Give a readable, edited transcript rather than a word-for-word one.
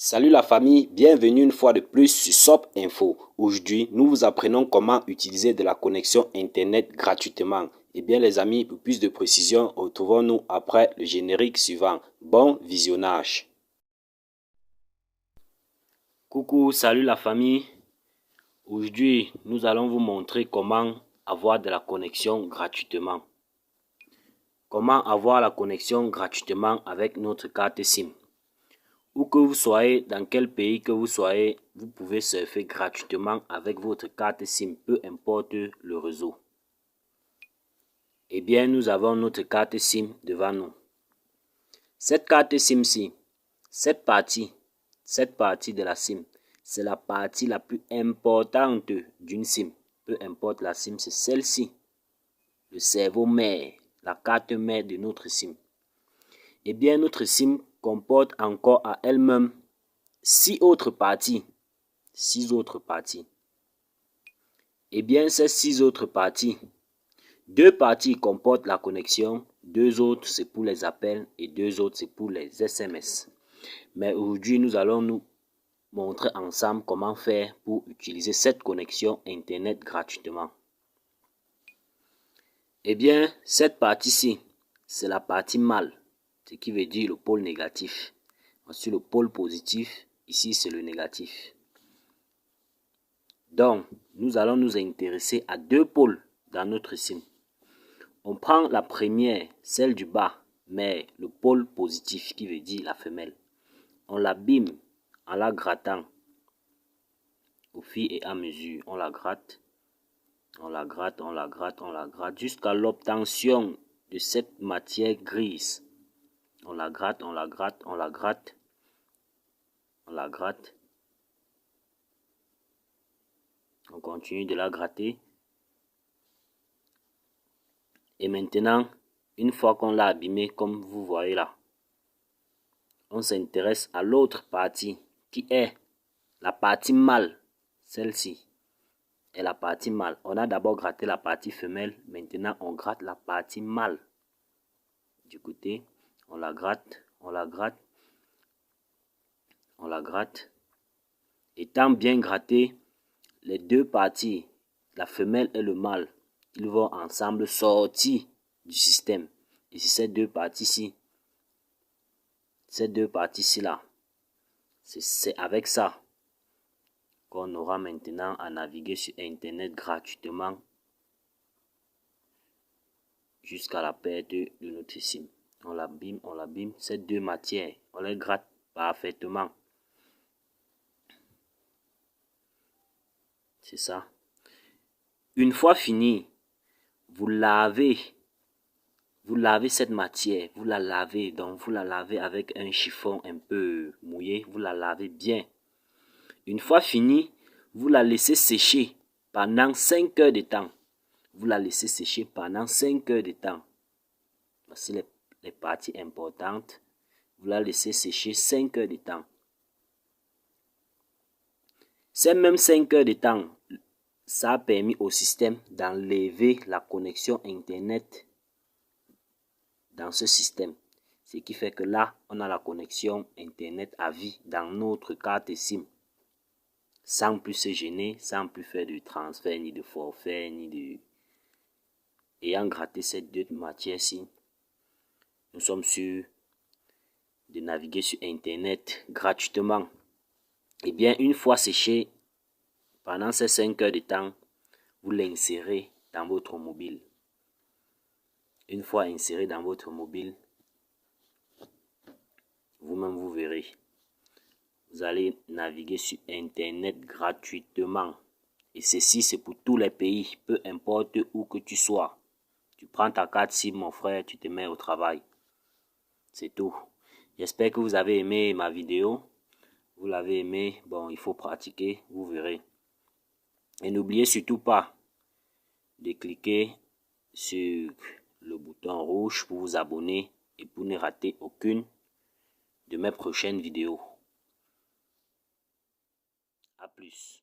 Salut la famille, bienvenue une fois de plus sur SOP Info. Aujourd'hui, nous vous apprenons comment utiliser de la connexion internet gratuitement. Eh bien les amis, pour plus de précision, retrouvons-nous après le générique suivant. Bon visionnage. Coucou, salut la famille. Aujourd'hui, nous allons vous montrer comment avoir de la connexion gratuitement. Comment avoir la connexion gratuitement avec notre carte SIM. Où que vous soyez, dans quel pays que vous soyez, vous pouvez surfer gratuitement avec votre carte SIM, peu importe le réseau. Eh bien, nous avons notre carte SIM devant nous. Cette carte SIM-ci, cette partie de la SIM, c'est la partie la plus importante d'une SIM. Peu importe la SIM, c'est celle-ci, le cerveau mère, la carte mère de notre SIM. Eh bien, notre SIM comporte encore à elle-même 6 autres parties. Eh bien, ces 6 autres parties, 2 parties comportent la connexion, 2 autres c'est pour les appels et 2 autres c'est pour les SMS. Mais aujourd'hui, nous allons nous montrer ensemble comment faire pour utiliser cette connexion internet gratuitement. Eh bien, cette partie-ci, c'est la partie mâle, ce qui veut dire le pôle négatif. Ensuite, le pôle positif, ici c'est le négatif. Donc, nous allons nous intéresser à 2 pôles dans notre SIM. On prend la première, celle du bas, mais le pôle positif qui veut dire la femelle. On l'abîme en la grattant au fur et à mesure. On la gratte, jusqu'à l'obtention de cette matière grise. On la gratte. On continue de la gratter. Et maintenant, une fois qu'on l'a abîmé, comme vous voyez là, on s'intéresse à l'autre partie qui est la partie mâle. Celle-ci est la partie mâle. On a d'abord gratté la partie femelle. Maintenant, on gratte la partie mâle. Du côté, on la gratte. Étant bien gratté, les 2 parties, la femelle et le mâle, ils vont ensemble sortir du système. Et c'est ces 2 parties-ci. Là, c'est avec ça qu'on aura maintenant à naviguer sur Internet gratuitement jusqu'à la perte de notre SIM. On l'abîme, ces 2 matières, on les gratte parfaitement. C'est ça. Une fois fini, vous lavez cette matière, vous la lavez avec un chiffon un peu mouillé, vous la lavez bien. Une fois fini, vous la laissez sécher pendant 5 heures de temps. Voici les parties importantes. Vous la laissez sécher 5 heures de temps. Ces mêmes 5 heures de temps, ça a permis au système d'enlever la connexion Internet dans ce système. Ce qui fait que là, on a la connexion Internet à vie dans notre carte SIM. Sans plus se gêner, sans plus faire de transfert, ni de forfait, Ayant gratté ces 2 matières-ci, nous sommes sûrs de naviguer sur Internet gratuitement. Et bien, une fois séché, pendant ces 5 heures de temps, vous l'insérez dans votre mobile. Une fois inséré dans votre mobile, vous-même vous verrez. Vous allez naviguer sur Internet gratuitement. Et ceci, c'est pour tous les pays, peu importe où que tu sois. Tu prends ta carte SIM, mon frère, tu te mets au travail. C'est tout. J'espère que vous avez aimé ma vidéo. Vous l'avez aimé, bon, il faut pratiquer, vous verrez. Et n'oubliez surtout pas de cliquer sur le bouton rouge pour vous abonner et pour ne rater aucune de mes prochaines vidéos. À plus.